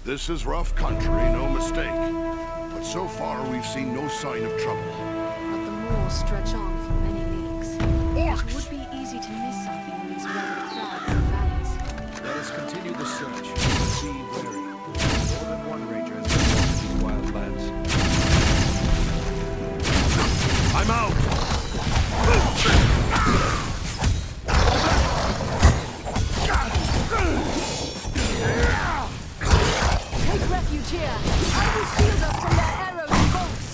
This is rough country, no mistake. But so far, we've seen no sign of trouble. But the moors stretch on for many leagues. Orcs! It would be easy to miss something in these rugged crags and valleys. Let us continue the search. Be wary. More than one ranger has been to these wild lands. I'm out! Take refuge here. I will shield us from their arrows and bolts.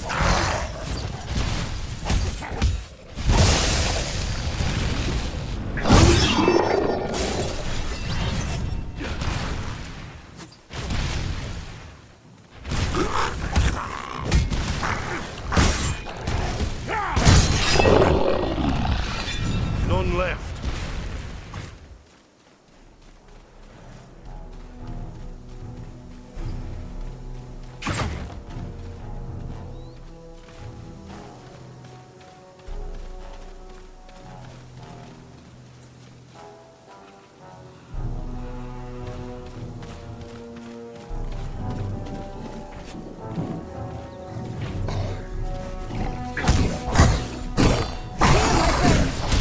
None left.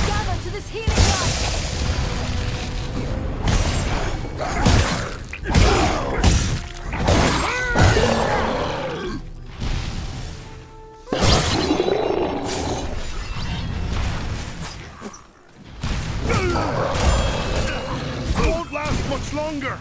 Gather to this healing light. Won't last much longer.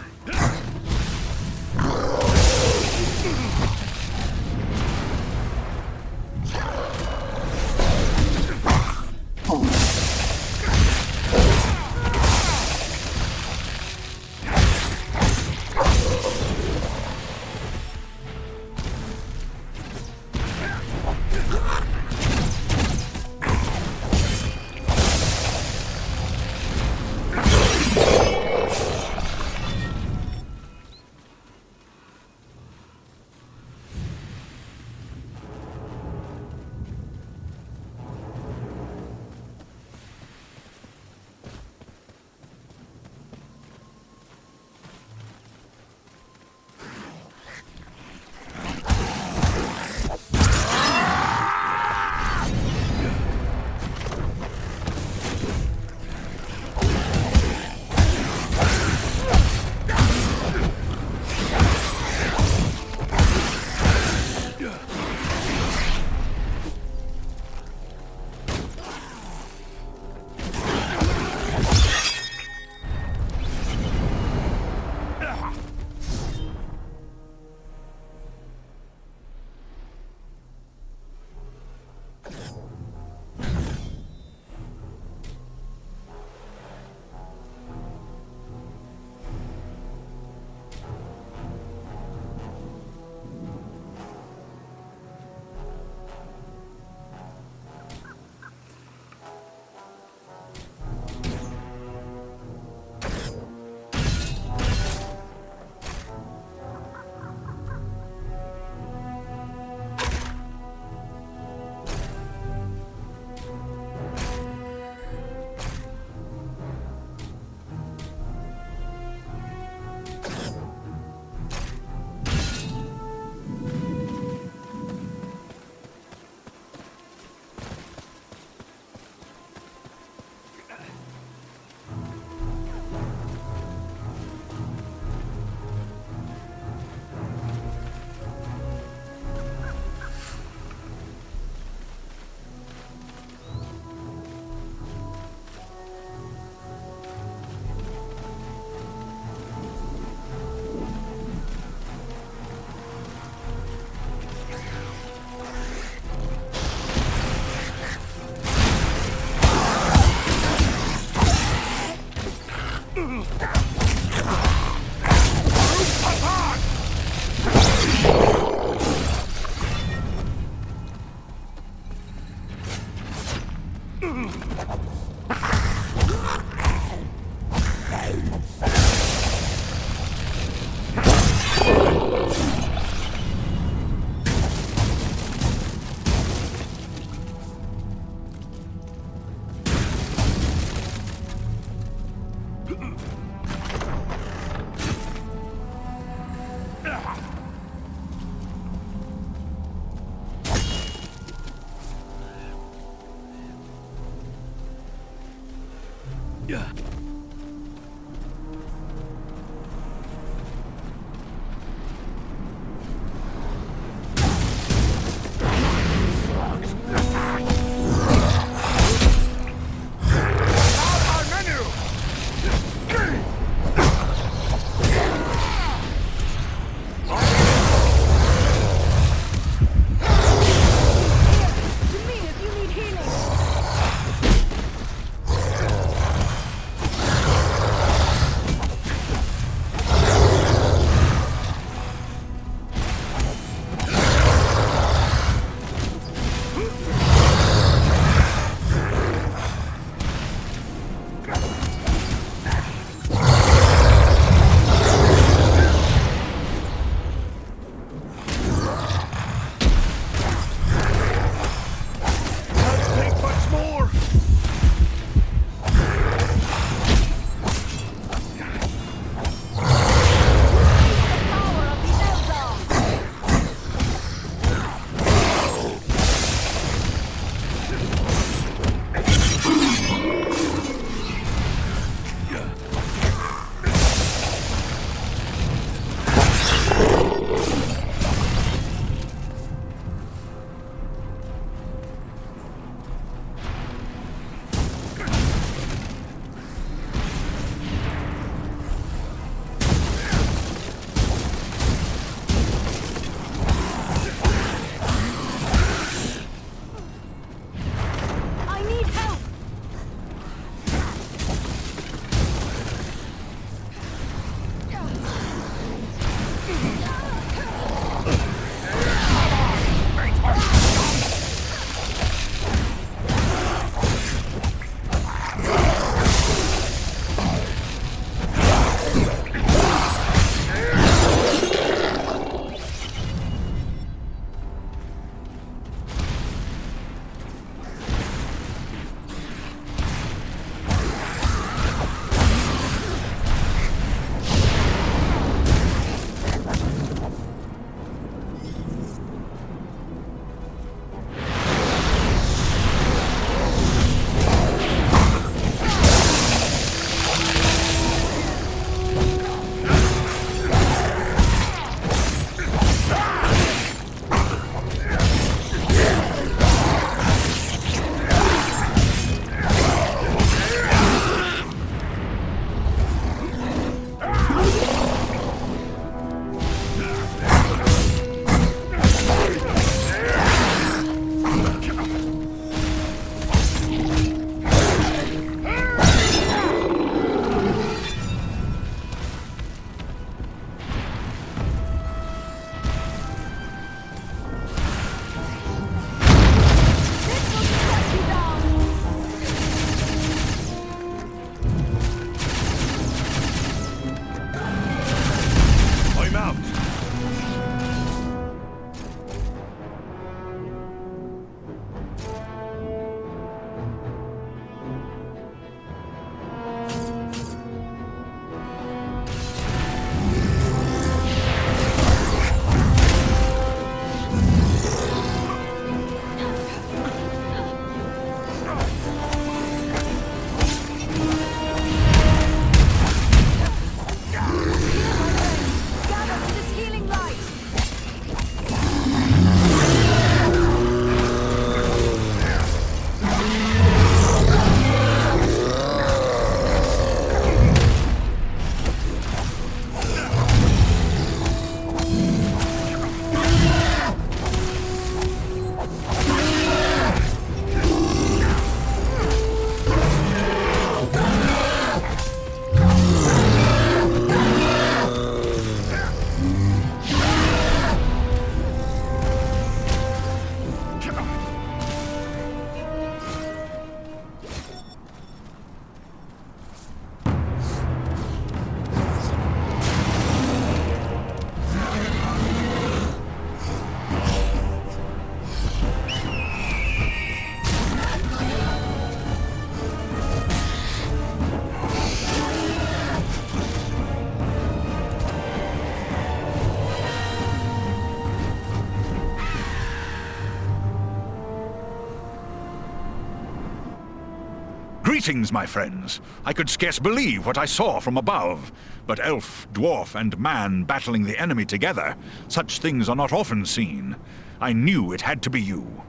Greetings, my friends. I could scarce believe what I saw from above. But elf, dwarf, and man battling the enemy together, such things are not often seen. I knew it had to be you.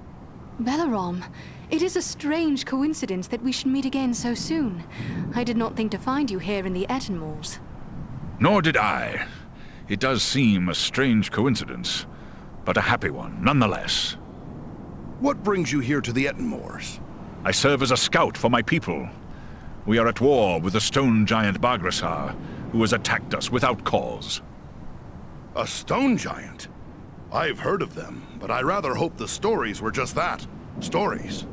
Belarom, it is a strange coincidence that we should meet again so soon. I did not think to find you here in the Ettenmoors. Nor did I. It does seem a strange coincidence, but a happy one nonetheless. What brings you here to the Ettenmoors? I serve as a scout for my people. We are at war with the stone giant Bargrassar, who has attacked us without cause. A stone giant? I've heard of them, but I rather hoped the stories were just that. Stories.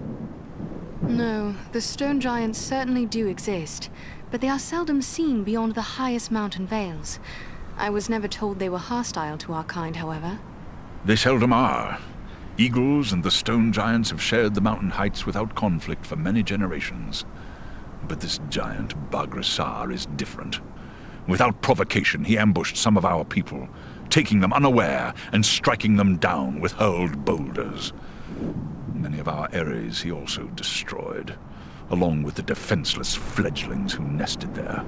No, the stone giants certainly do exist, but they are seldom seen beyond the highest mountain vales. I was never told they were hostile to our kind, however. They seldom are. Eagles and the stone giants have shared the mountain heights without conflict for many generations. But this giant, Bargrassar, is different. Without provocation, he ambushed some of our people, taking them unaware and striking them down with hurled boulders. Many of our aeries he also destroyed, along with the defenseless fledglings who nested there.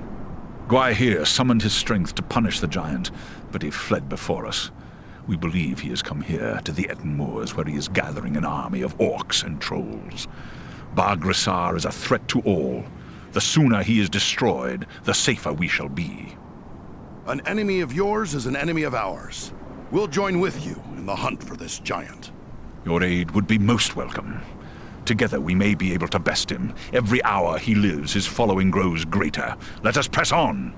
Gwaihir summoned his strength to punish the giant, but he fled before us. We believe he has come here to the Ettenmoors, where he is gathering an army of orcs and trolls. Bargrassar is a threat to all. The sooner he is destroyed, the safer we shall be. An enemy of yours is an enemy of ours. We'll join with you in the hunt for this giant. Your aid would be most welcome. Together we may be able to best him. Every hour he lives, his following grows greater. Let us press on!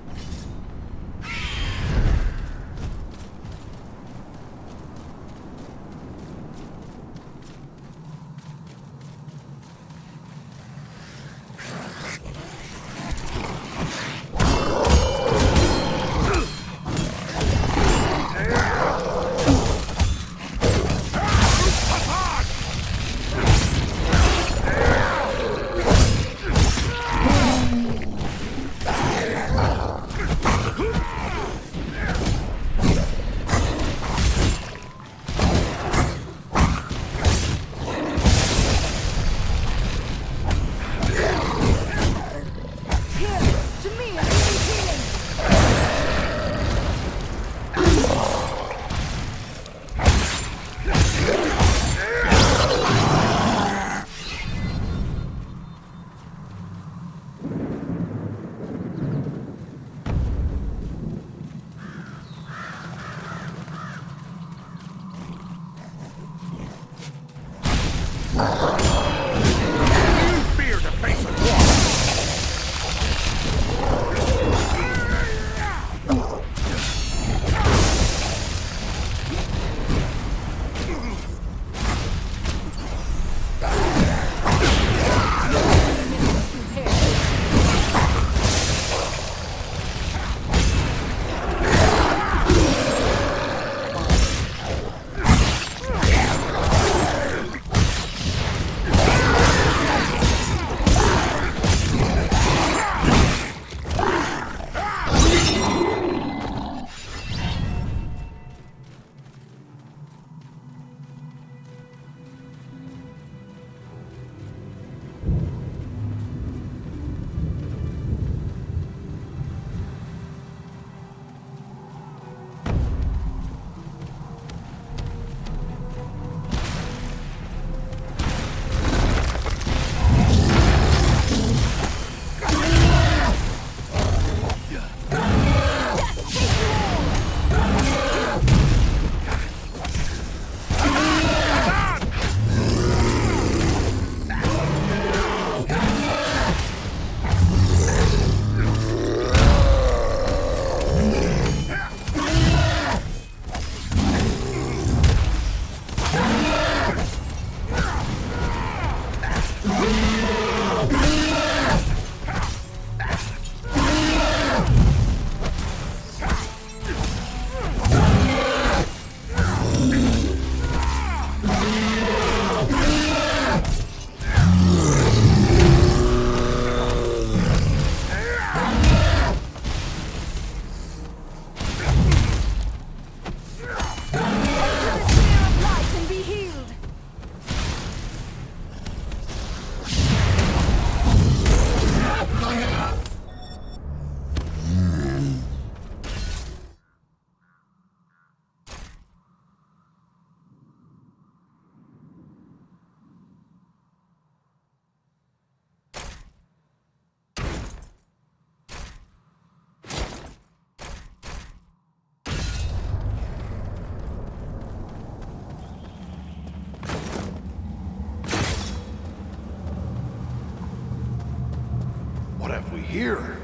hear?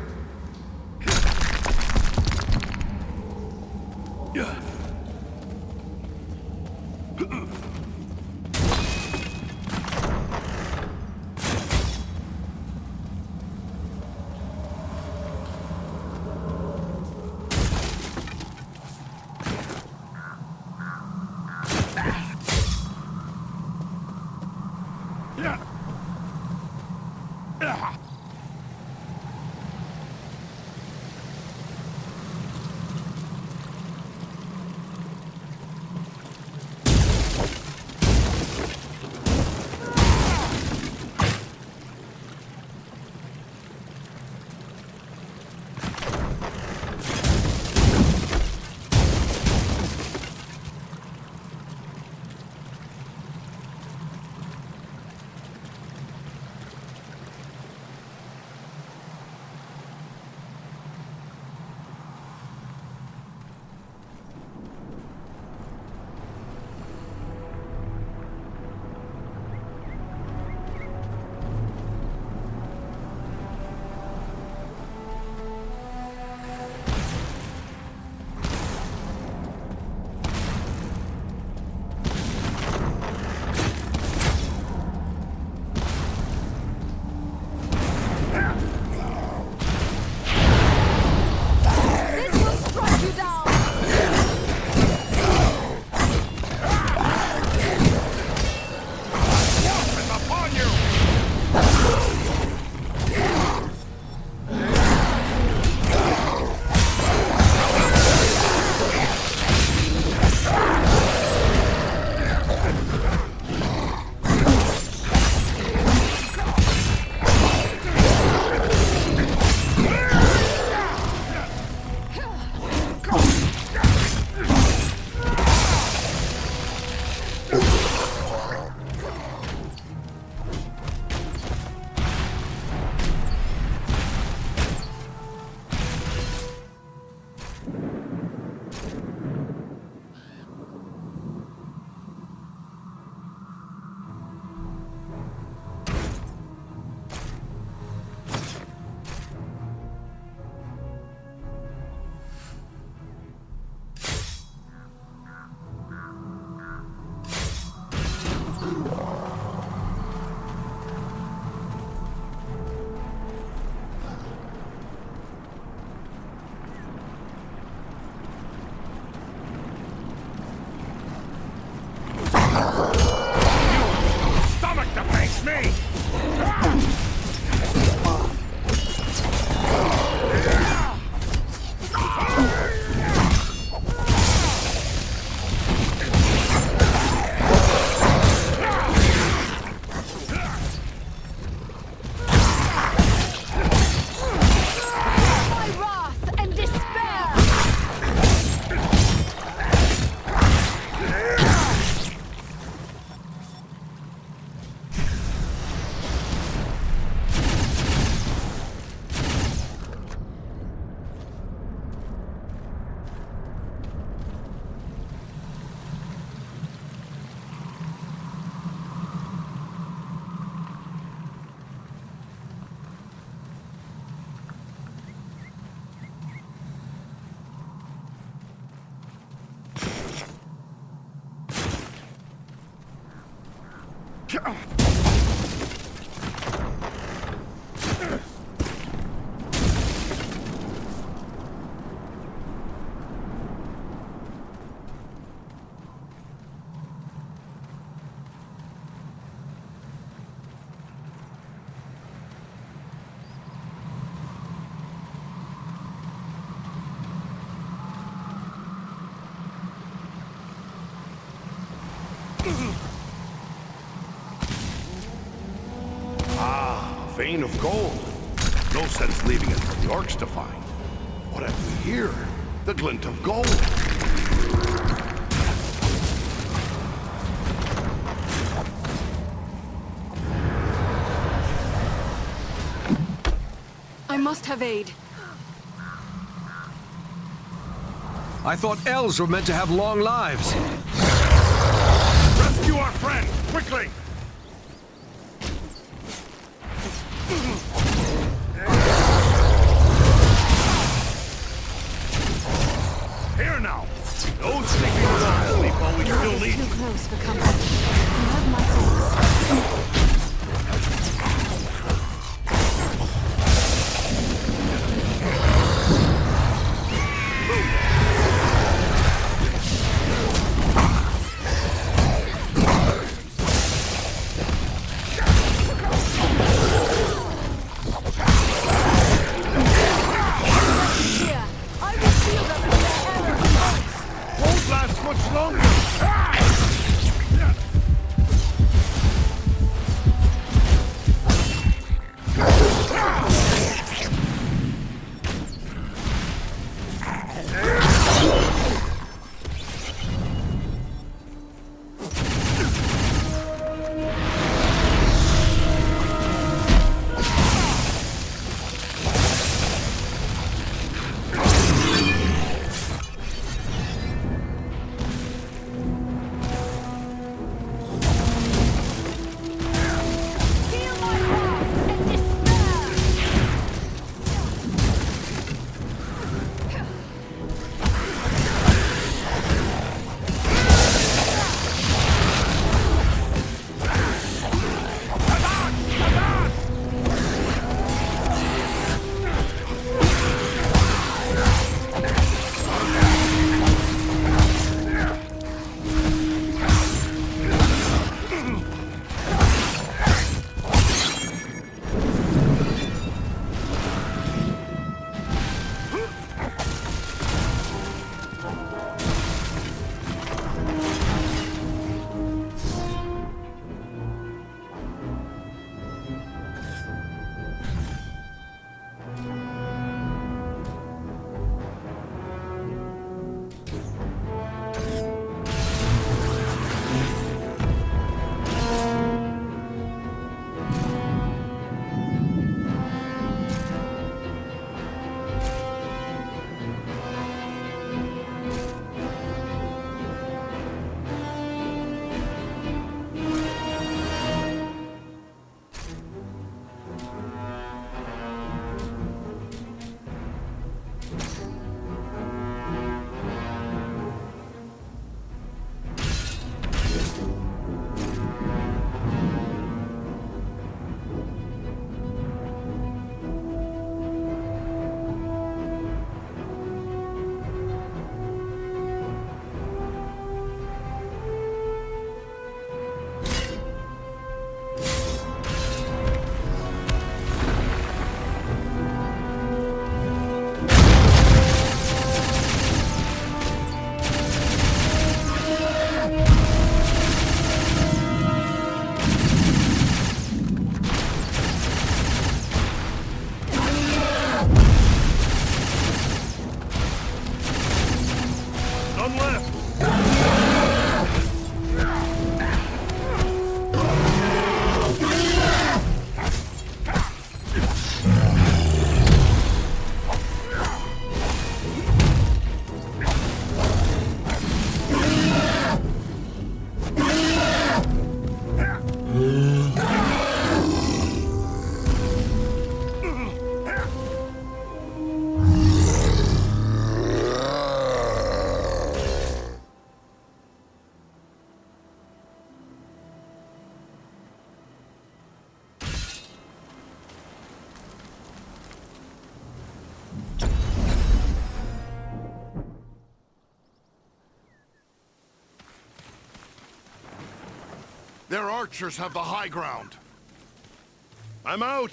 Vein of gold. No sense leaving it for the orcs to find. What have we here? The glint of gold. I must have aid. I thought elves were meant to have long lives. Rescue our friend, quickly! Here now! No sleeping while, Leapo, we still need Too close for comfort. You have my thoughts. Won't last much longer! Their archers have the high ground. I'm out.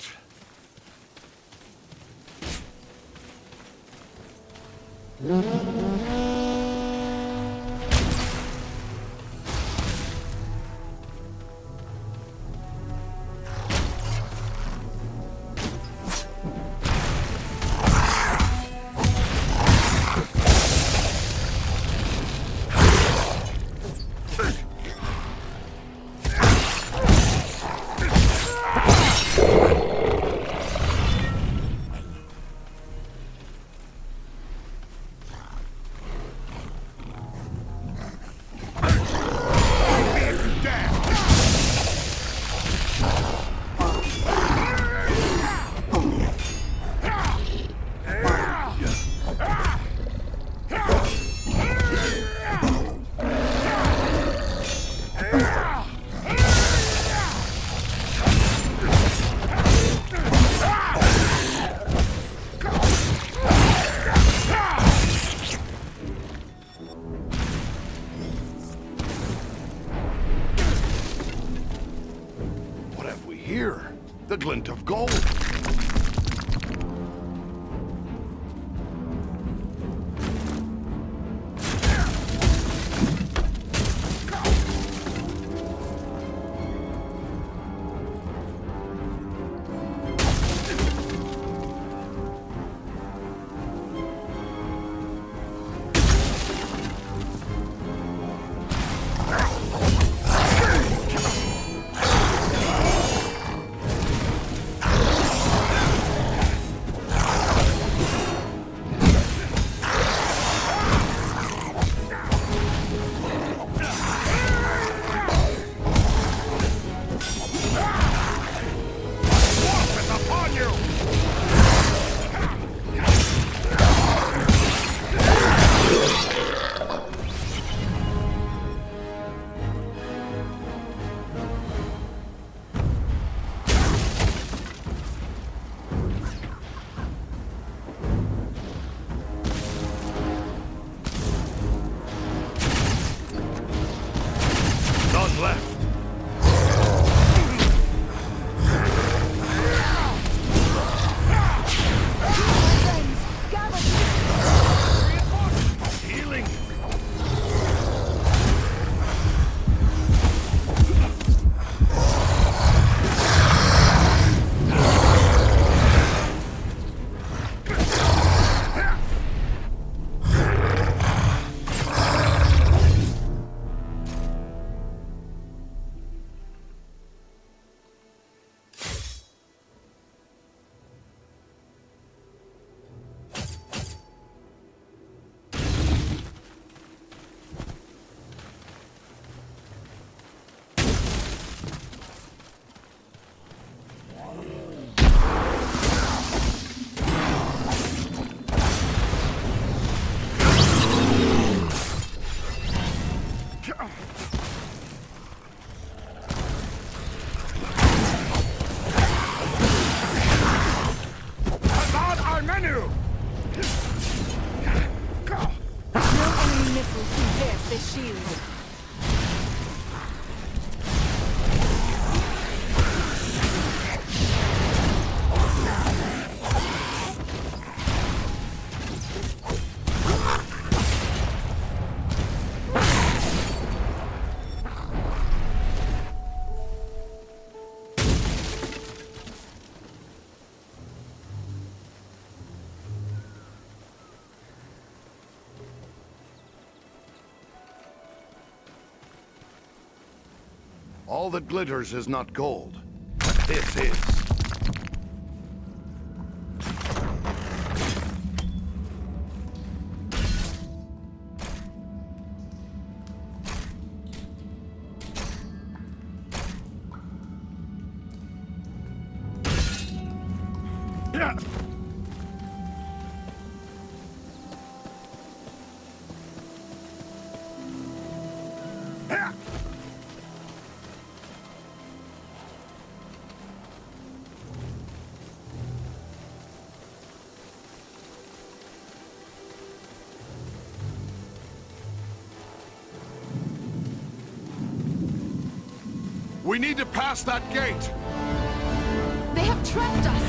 glint of gold. None left. Healing. this shield. All that glitters is not gold. This is. Yeah. We need to pass that gate! They have trapped us!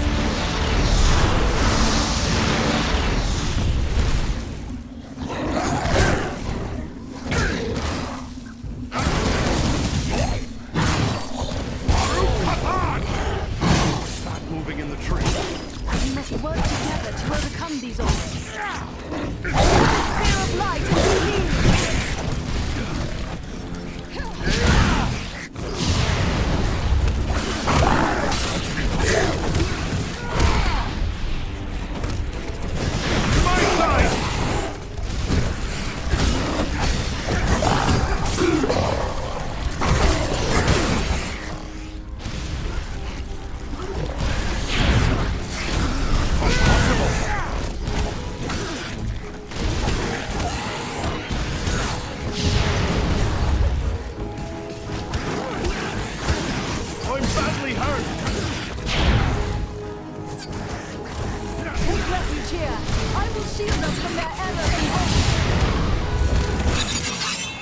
Stop moving in the tree. We must work together to overcome these odds. Spear of light and lead!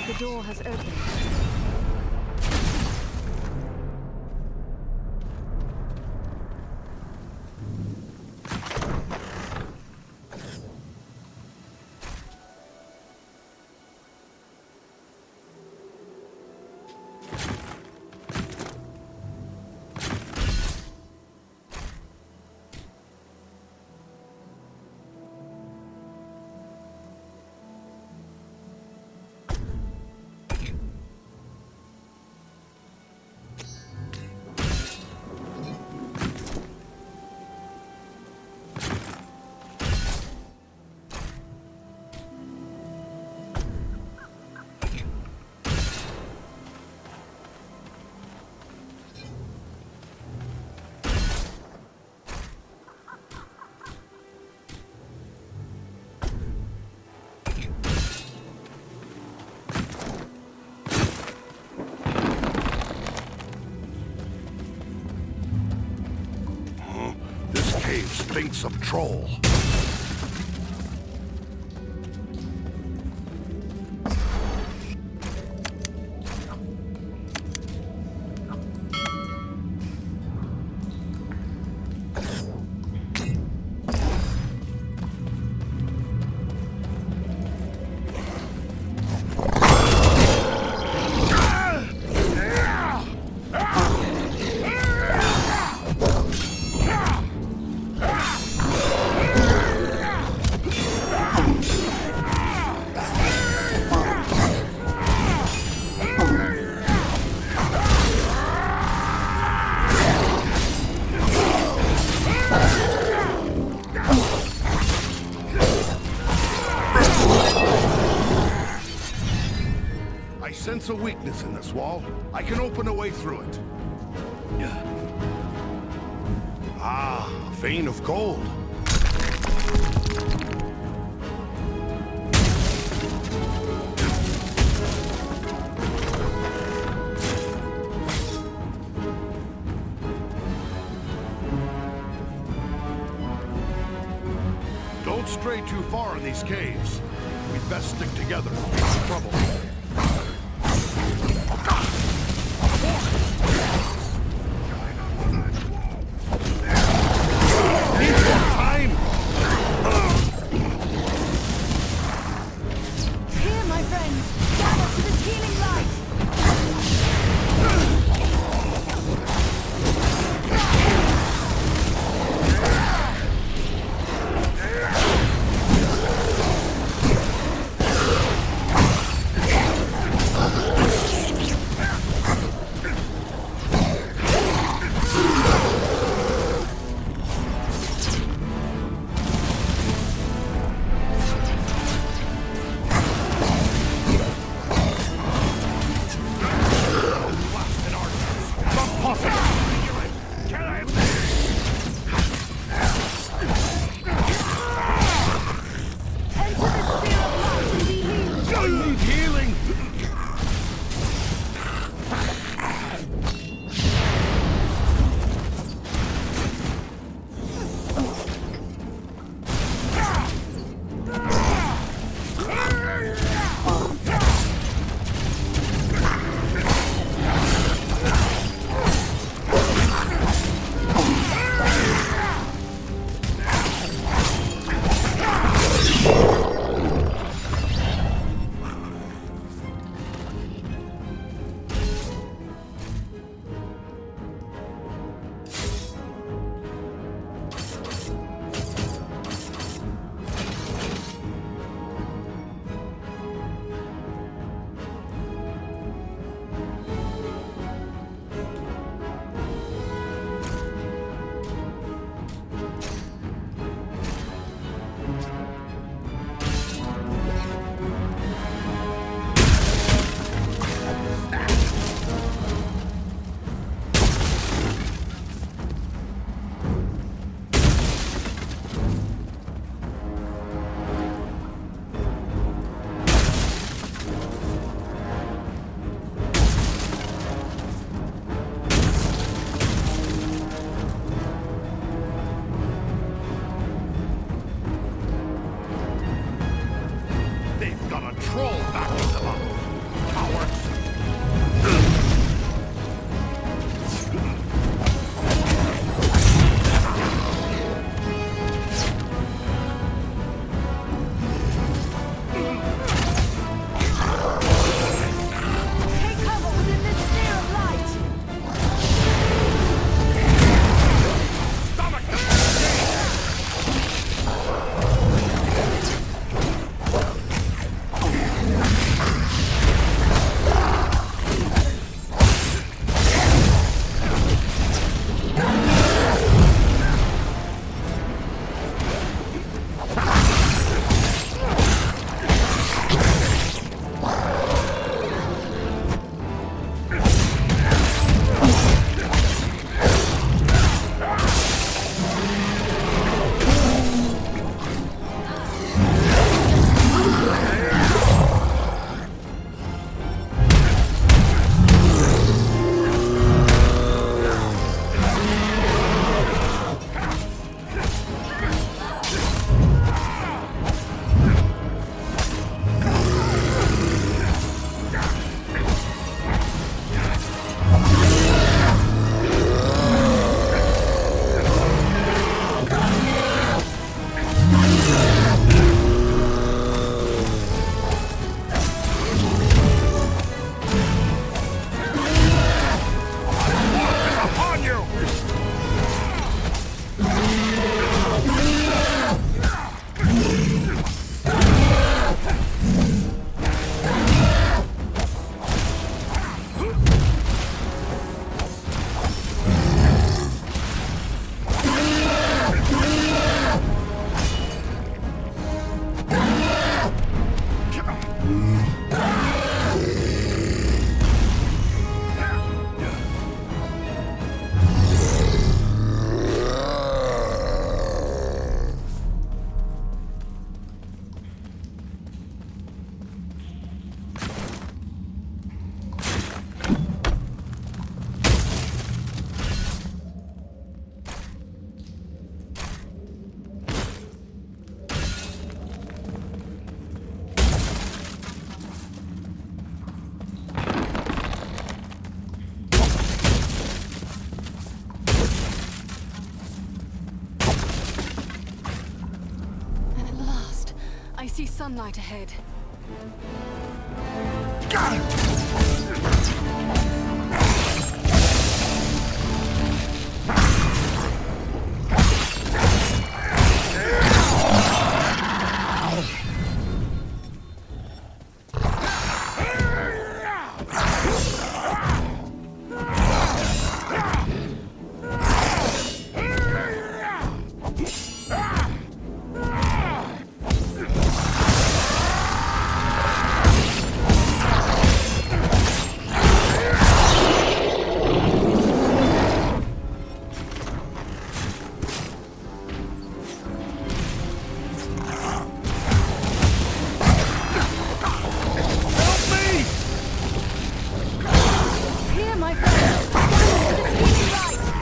The door has opened. stinks of troll. I sense a weakness in this wall. I can open a way through it. Ah, a vein of gold. Don't stray too far in these caves. We'd best stick together. Trouble. sunlight ahead. Here, my friend. Stand to the speedy right.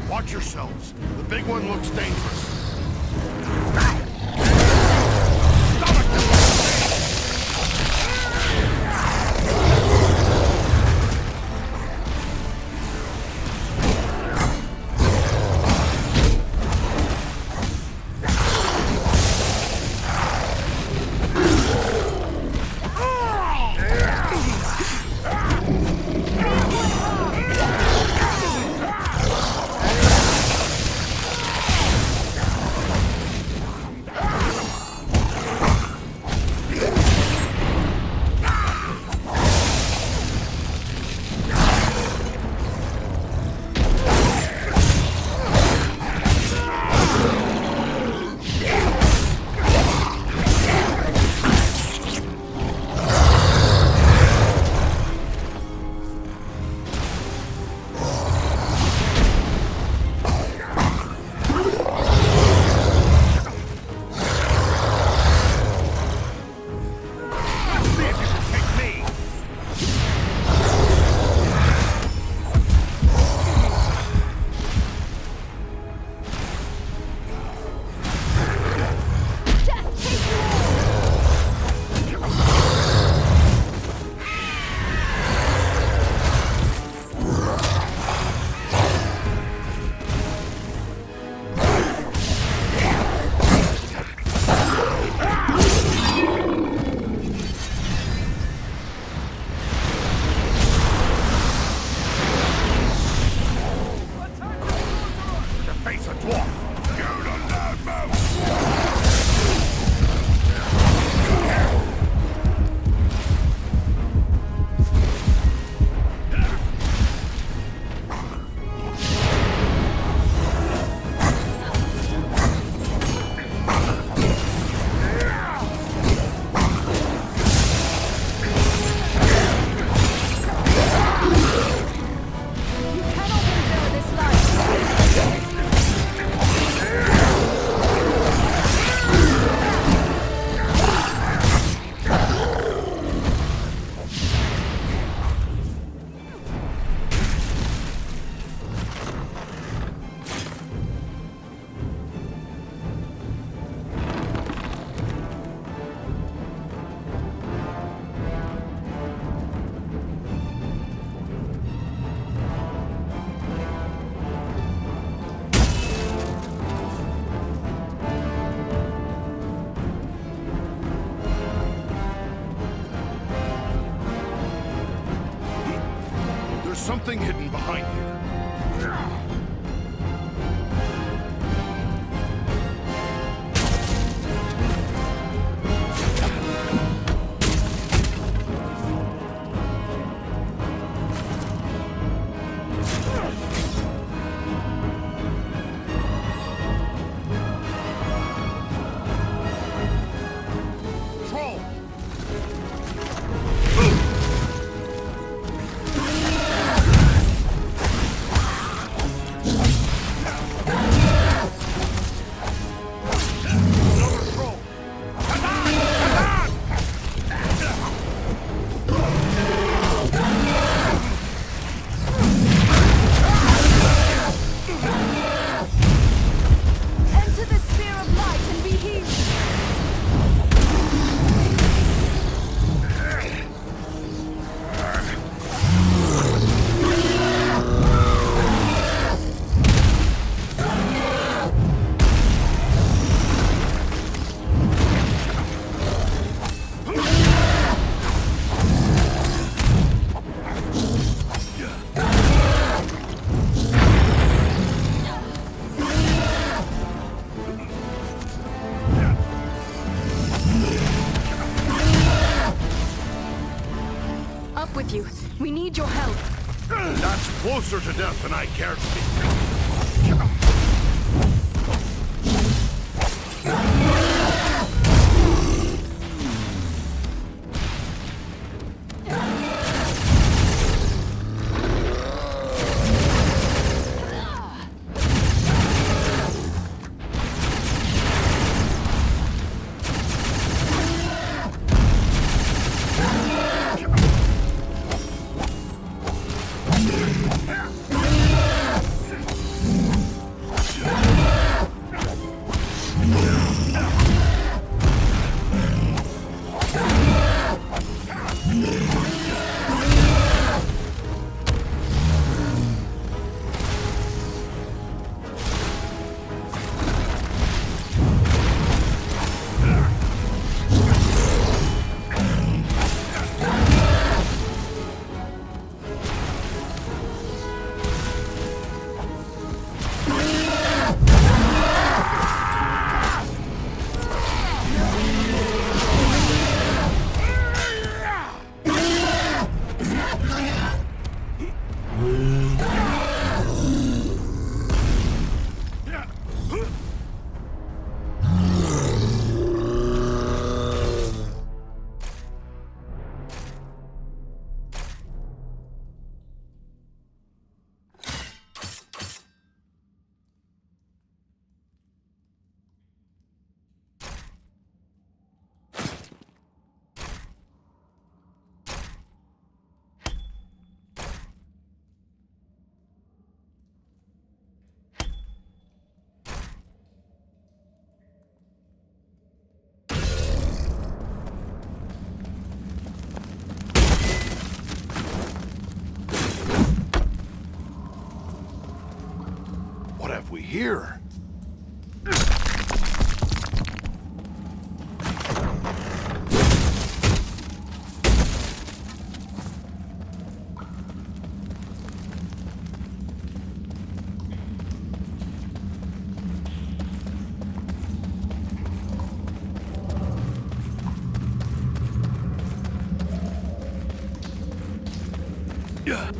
Watch yourselves. The big one looks dangerous. something hidden behind here. Matthew. We need your help. That's closer to death than I care to be. What have we here? Yeah.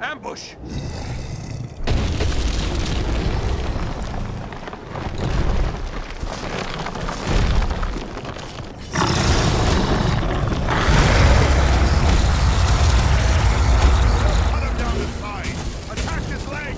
Ambush! Cut him down his side! Attack his leg!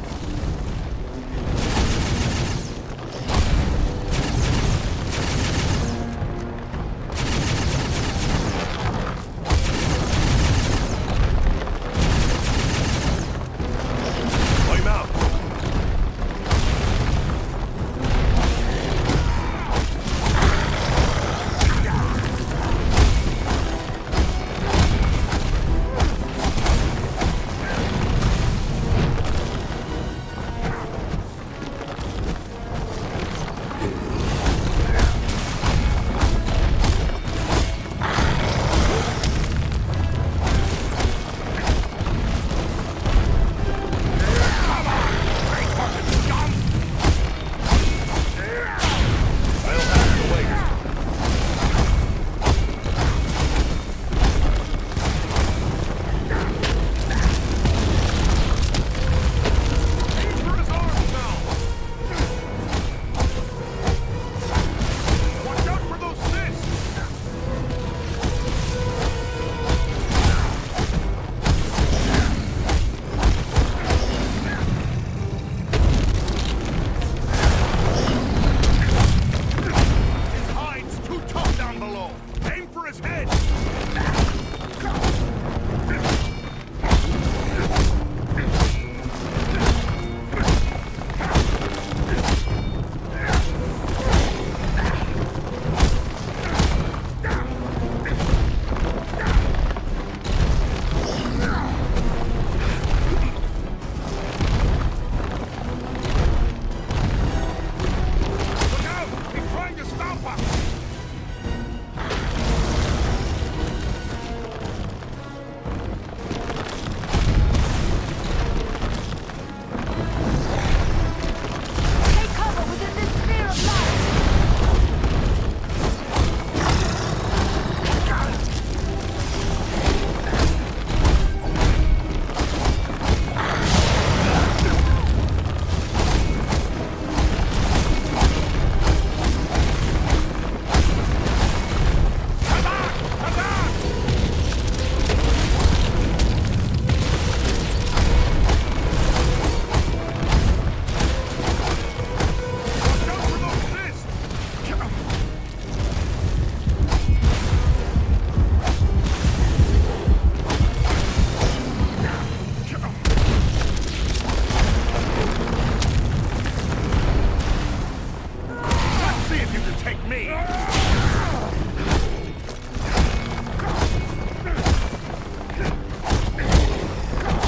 take me!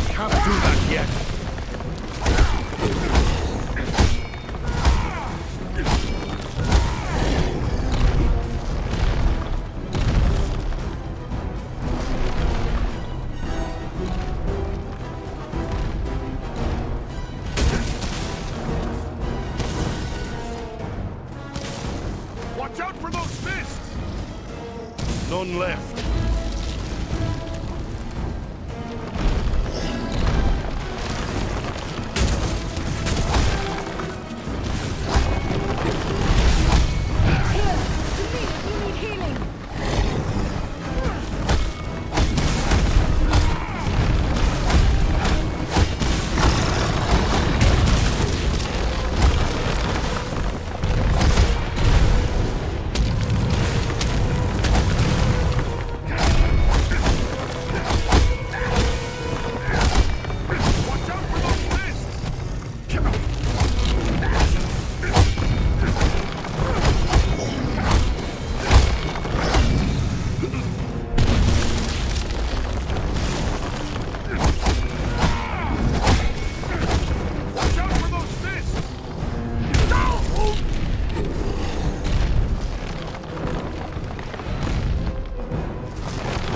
Can't do that yet. Watch out for those fists! None left.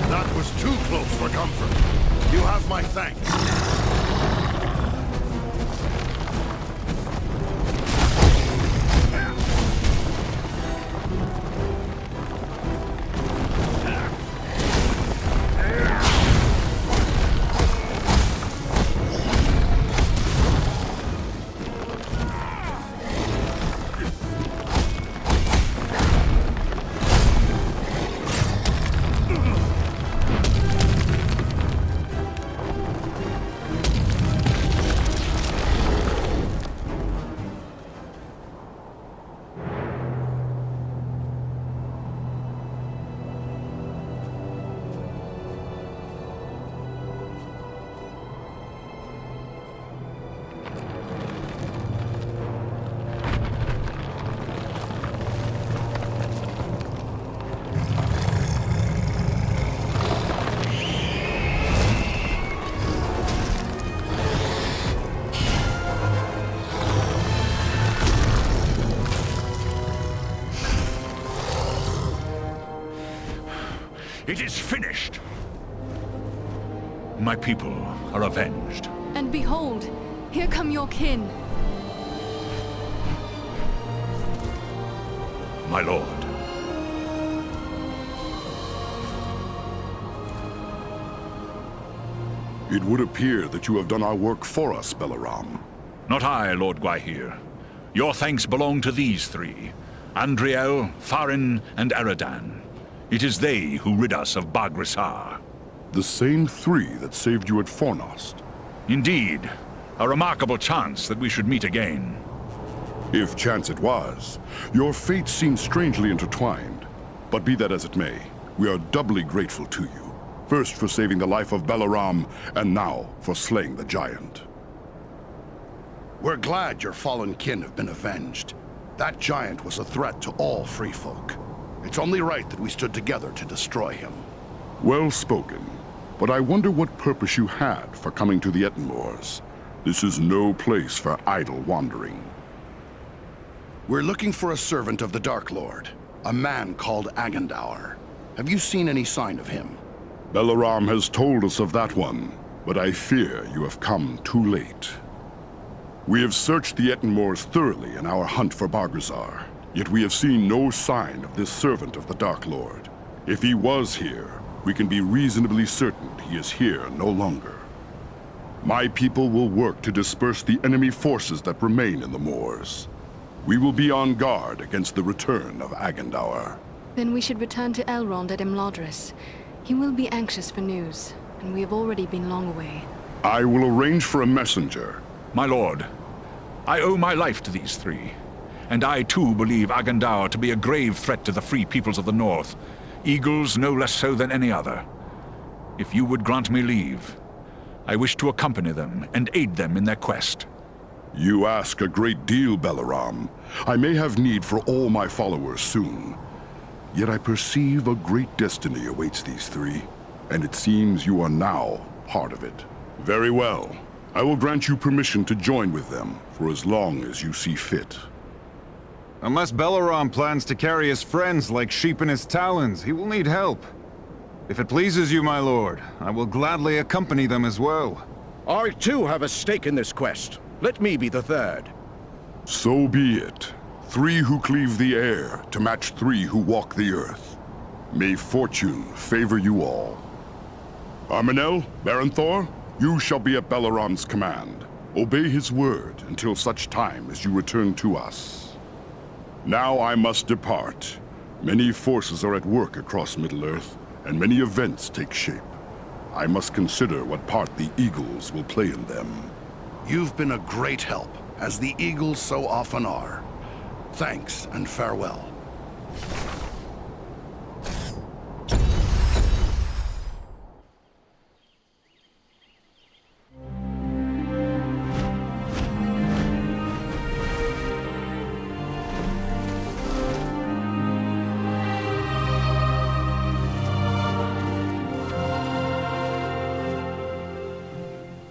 That was too close for comfort. You have my thanks. It is finished! My people are avenged. And behold, here come your kin. My lord. It would appear that you have done our work for us, Balaram. Not I, Lord Gwaihir. Your thanks belong to these three. Andriel, Farin, and Aradan. It is they who rid us of Baghrissar. The same three that saved you at Fornost. Indeed, a remarkable chance that we should meet again. If chance it was, your fates seem strangely intertwined. But be that as it may, we are doubly grateful to you. First for saving the life of Balaram, and now for slaying the giant. We're glad your fallen kin have been avenged. That giant was a threat to all free folk. It's only right that we stood together to destroy him. Well spoken. But I wonder what purpose you had for coming to the Ettenmoors. This is no place for idle wandering. We're looking for a servant of the Dark Lord, a man called Agandaur. Have you seen any sign of him? Balaram has told us of that one, but I fear you have come too late. We have searched the Ettenmoors thoroughly in our hunt for Baghrissar, yet we have seen no sign of this servant of the Dark Lord. If he was here, we can be reasonably certain he is here no longer. My people will work to disperse the enemy forces that remain in the moors. We will be on guard against the return of Agandaur. Then we should return to Elrond at Imladris. He will be anxious for news, and we have already been long away. I will arrange for a messenger. My lord, I owe my life to these three. And I too believe Agandaur to be a grave threat to the free peoples of the North. Eagles no less so than any other. If you would grant me leave, I wish to accompany them and aid them in their quest. You ask a great deal, Balaram. I may have need for all my followers soon. Yet I perceive a great destiny awaits these three, and it seems you are now part of it. Very well. I will grant you permission to join with them for as long as you see fit. Unless Balaram plans to carry his friends like sheep in his talons, he will need help. If it pleases you, my lord, I will gladly accompany them as well. I too have a stake in this quest. Let me be the third. So be it. 3 who cleave the air to match 3 who walk the earth. May fortune favor you all. Arminel, Baranthor, you shall be at Balaram's command. Obey his word until such time as you return to us. Now I must depart. Many forces are at work across Middle-earth, and many events take shape. I must consider what part the Eagles will play in them. You've been a great help, as the Eagles so often are. Thanks, and farewell.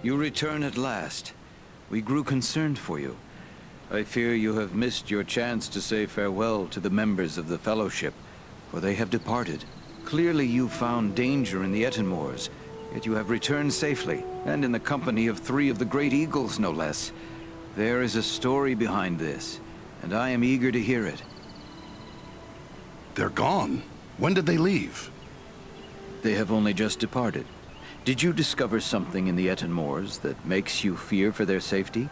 You return at last. We grew concerned for you. I fear you have missed your chance to say farewell to the members of the Fellowship, for they have departed. Clearly you found danger in the Etenmoors, yet you have returned safely, and in the company of 3 of the Great Eagles, no less. There is a story behind this, and I am eager to hear it. They're gone. When did they leave? They have only just departed. Did you discover something in the Etenmoors that makes you fear for their safety?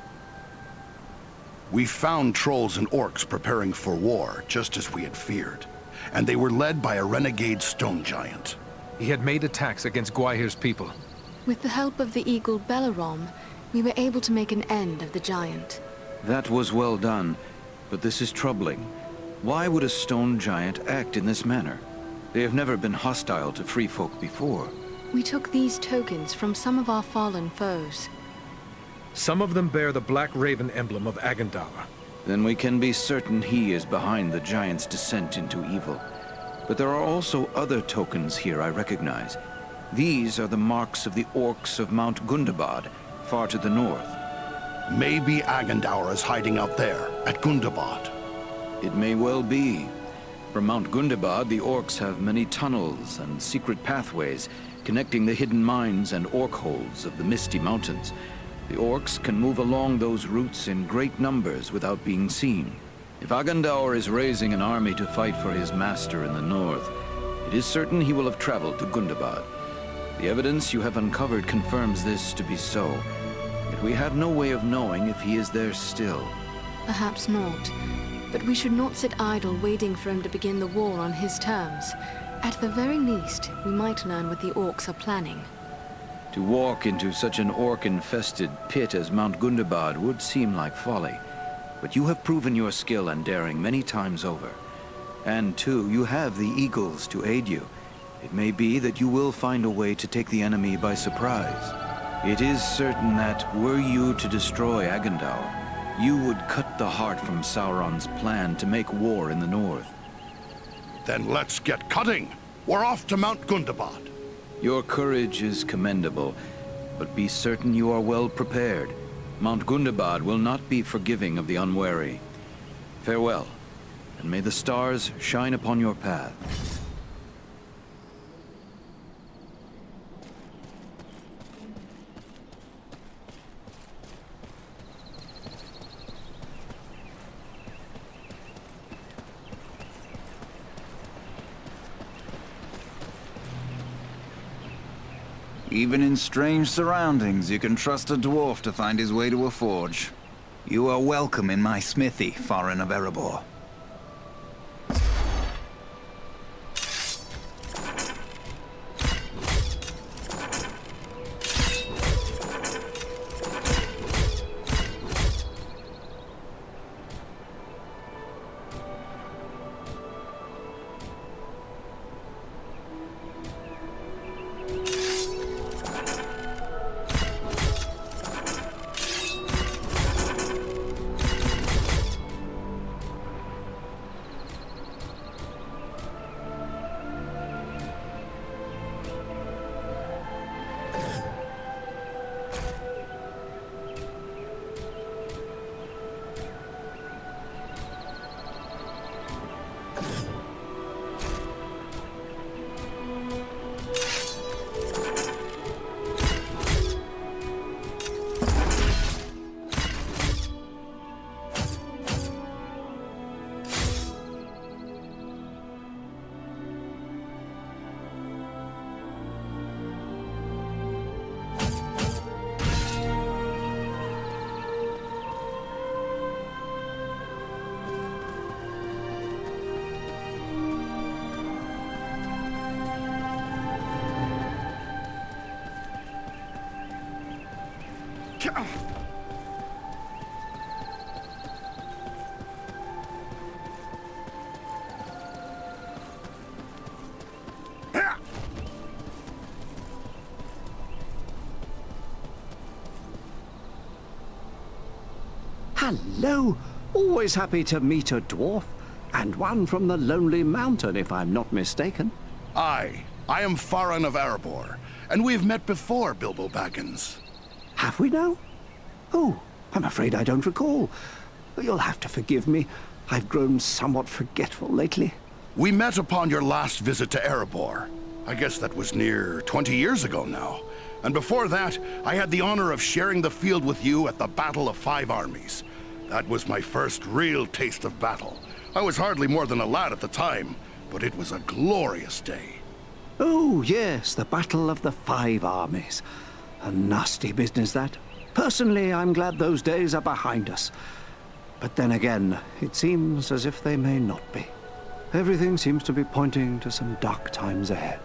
We found trolls and orcs preparing for war, just as we had feared. And they were led by a renegade stone giant. He had made attacks against Gwaihir's people. With the help of the eagle Belarom, we were able to make an end of the giant. That was well done, but this is troubling. Why would a stone giant act in this manner? They have never been hostile to free folk before. We took these tokens from some of our fallen foes. Some of them bear the Black Raven emblem of Agandar. Then we can be certain he is behind the giant's descent into evil. But there are also other tokens here I recognize. These are the marks of the orcs of Mount Gundabad, far to the north. Maybe Agandaur is hiding out there, at Gundabad. It may well be. From Mount Gundabad, the orcs have many tunnels and secret pathways connecting the hidden mines and orc holds of the Misty Mountains. The orcs can move along those routes in great numbers without being seen. If Agandaur is raising an army to fight for his master in the north, it is certain he will have traveled to Gundabad. The evidence you have uncovered confirms this to be so, yet we have no way of knowing if he is there still. Perhaps not. But we should not sit idle waiting for him to begin the war on his terms. At the very least, we might learn what the orcs are planning. To walk into such an orc-infested pit as Mount Gundabad would seem like folly. But you have proven your skill and daring many times over. And too, you have the Eagles to aid you. It may be that you will find a way to take the enemy by surprise. It is certain that, were you to destroy Agandaur, you would cut the heart from Sauron's plan to make war in the north. Then let's get cutting. We're off to Mount Gundabad. Your courage is commendable, but be certain you are well prepared. Mount Gundabad will not be forgiving of the unwary. Farewell, and may the stars shine upon your path. Even in strange surroundings, you can trust a dwarf to find his way to a forge. You are welcome in my smithy, Farin of Erebor. Hello! Always happy to meet a dwarf. And one from the Lonely Mountain, if I'm not mistaken. I am Farron of Erebor, and we've met before, Bilbo Baggins. Have we now? Oh, I'm afraid I don't recall. You'll have to forgive me. I've grown somewhat forgetful lately. We met upon your last visit to Erebor. I guess that was near 20 years ago now. And before that, I had the honor of sharing the field with you at the Battle of Five Armies. That was my first real taste of battle. I was hardly more than a lad at the time, but it was a glorious day. Oh, yes, the Battle of the Five Armies. A nasty business, that. Personally, I'm glad those days are behind us. But then again, it seems as if they may not be. Everything seems to be pointing to some dark times ahead.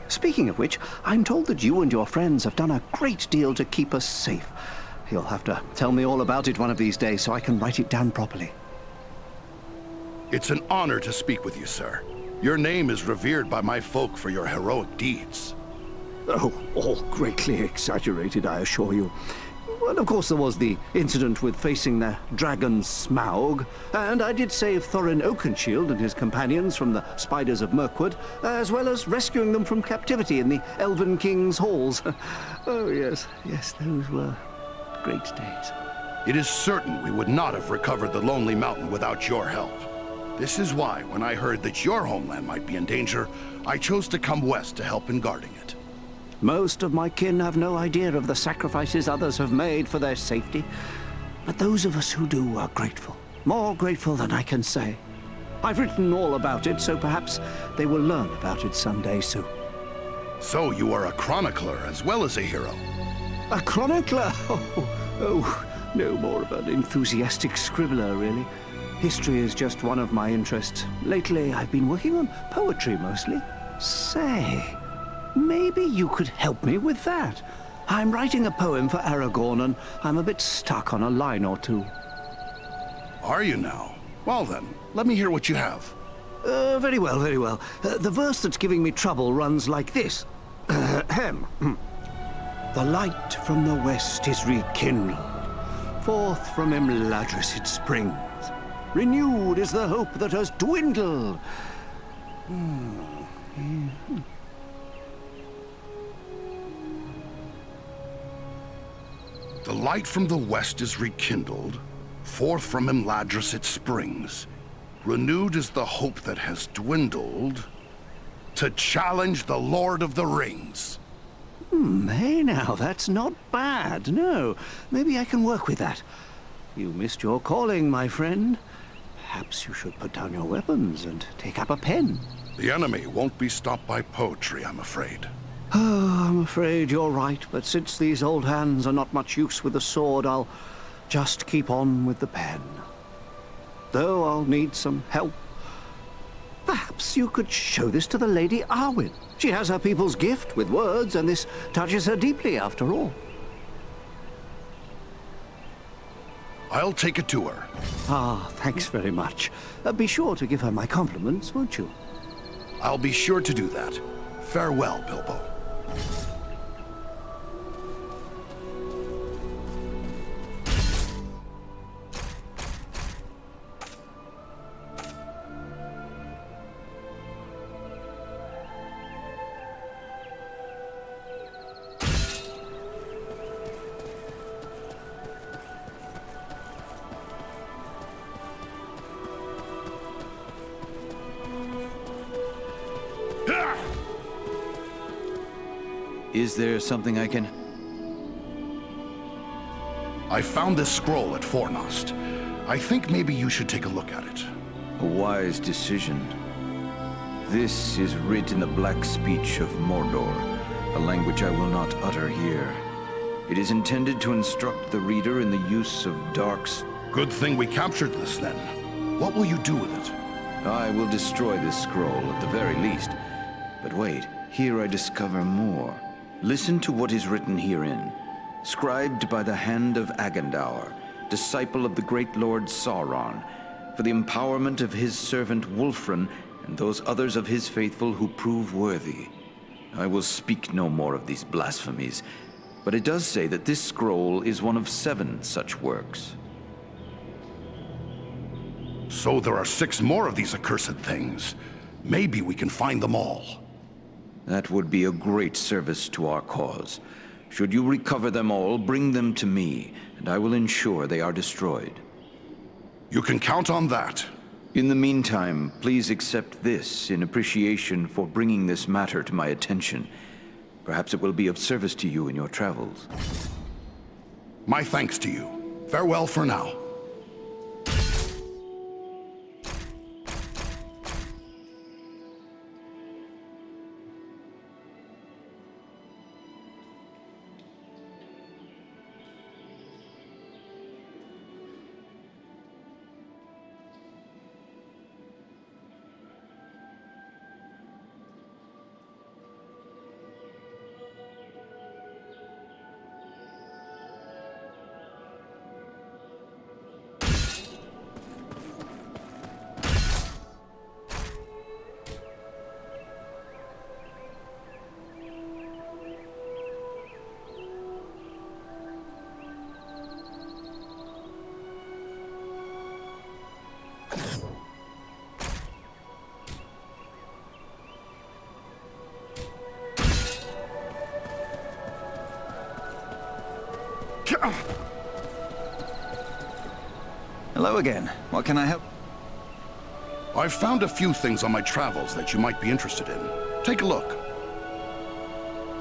Speaking of which, I'm told that you and your friends have done a great deal to keep us safe. You'll have to tell me all about it one of these days so I can write it down properly. It's an honor to speak with you, sir. Your name is revered by my folk for your heroic deeds. Oh, all greatly exaggerated, I assure you. Well, of course, there was the incident with facing the dragon Smaug, and I did save Thorin Oakenshield and his companions from the spiders of Mirkwood, as well as rescuing them from captivity in the Elven King's halls. Oh, yes, those were great days. It is certain we would not have recovered the Lonely Mountain without your help. This is why, when I heard that your homeland might be in danger, I chose to come west to help in guarding it. Most of my kin have no idea of the sacrifices others have made for their safety. But those of us who do are grateful. More grateful than I can say. I've written all about it, so perhaps they will learn about it someday soon. So you are a chronicler as well as a hero. A chronicler? Oh, no more of an enthusiastic scribbler, really. History is just one of my interests. Lately, I've been working on poetry mostly. Say, maybe you could help me with that. I'm writing a poem for Aragorn, and I'm a bit stuck on a line or two. Are you now? Well then, let me hear what you have. Very well, very well. The verse that's giving me trouble runs like this. Ahem. The light from the west is rekindled. Forth from Imladris it springs. Renewed is the hope that has dwindled. The light from the west is rekindled. Forth from Imladris it springs. Renewed is the hope that has dwindled. To challenge the Lord of the Rings. Hey now, that's not bad. No, maybe I can work with that. You missed your calling, my friend. Perhaps you should put down your weapons and take up a pen. The enemy won't be stopped by poetry, I'm afraid. Oh, I'm afraid you're right, but since these old hands are not much use with the sword, I'll just keep on with the pen. Though I'll need some help. Perhaps you could show this to the Lady Arwen. She has her people's gift with words, and this touches her deeply after all. I'll take it to her. Ah, thanks very much. Be sure to give her my compliments, won't you? I'll be sure to do that. Farewell, Bilbo. Is there something I can... I found this scroll at Fornost. I think maybe you should take a look at it. A wise decision. This is writ in the black speech of Mordor, a language I will not utter here. It is intended to instruct the reader in the use of darks. Good thing we captured this, then. What will you do with it? I will destroy this scroll at the very least. But wait, here I discover more. Listen to what is written herein. scribed by the hand of Agandaur, disciple of the great Lord Sauron, for the empowerment of his servant Wulfrun and those others of his faithful who prove worthy. I will speak no more of these blasphemies, but it does say that this scroll is one of 7 such works. So there are 6 more of these accursed things. Maybe we can find them all. That would be a great service to our cause. Should you recover them all, bring them to me, and I will ensure they are destroyed. You can count on that. In the meantime, please accept this in appreciation for bringing this matter to my attention. Perhaps it will be of service to you in your travels. My thanks to you. Farewell for now. Hello again. What can I help? I've found a few things on my travels that you might be interested in. Take a look.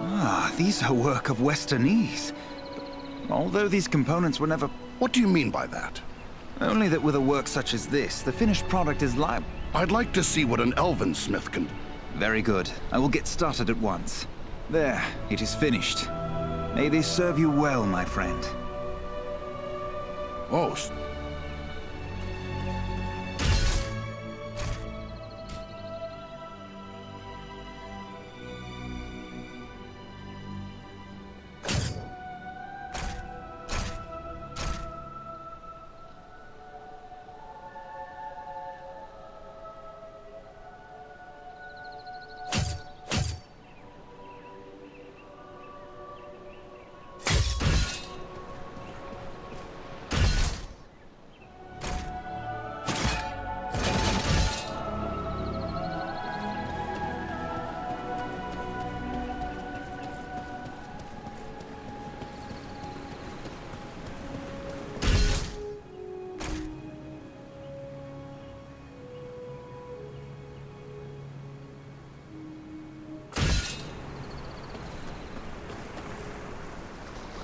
Ah, these are work of Westernese. Although these components were never... What do you mean by that? Only that with a work such as this, the finished product is liable. I'd like to see what an elven smith can... Very good. I will get started at once. There, it is finished. May this serve you well, my friend. Oh,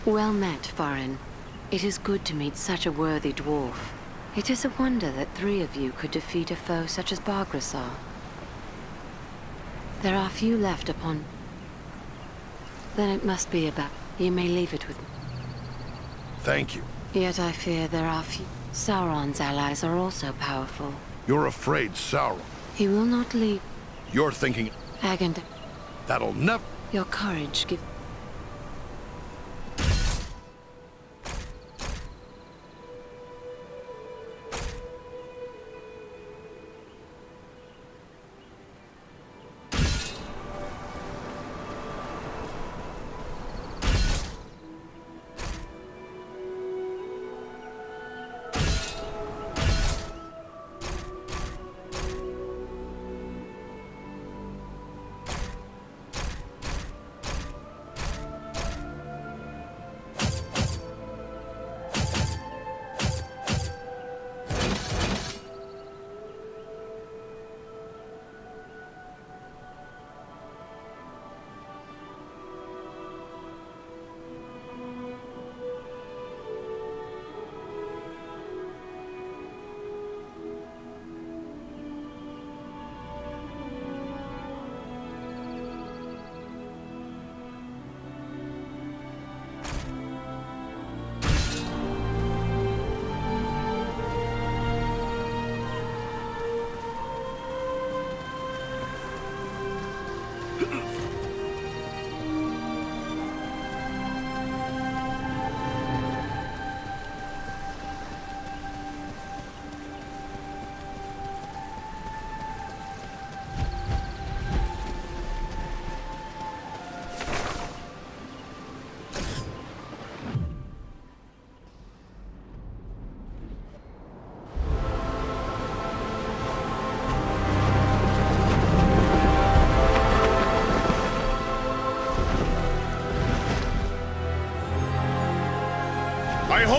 Well met, Farin. It is good to meet such a worthy dwarf. It is a wonder that 3 of you could defeat a foe such as Bargrassar. There are few left upon... Then it must be about... You may leave it with me. thank you. Yet I fear there are few... Sauron's allies are also powerful. You're afraid, Sauron. He will not leave... You're thinking Agand... that'll never... Your courage give...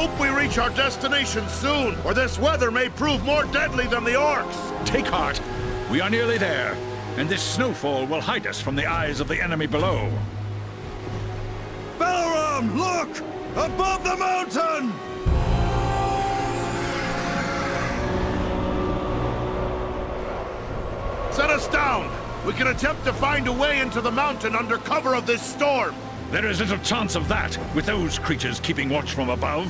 hope we reach our destination soon, or this weather may prove more deadly than the orcs. Take heart. We are nearly there, and this snowfall will hide us from the eyes of the enemy below. Balaram, look! Above the mountain! Set us down! We can attempt to find a way into the mountain under cover of this storm. There is little chance of that, with those creatures keeping watch from above.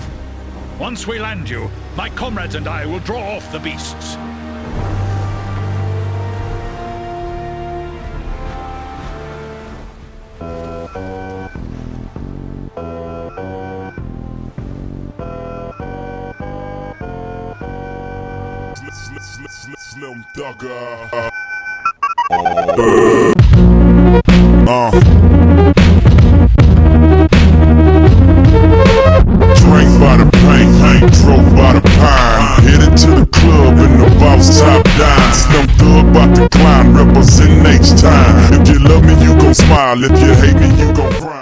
Once we land you, my comrades and I will draw off the beasts. Slim Thugger. Drank by the paint, drove by the pine. Headed to the club in the boss top dime. Slim Thug about to climb, represent H-time. If you love me, you gon' smile. If you hate me, you gon' cry.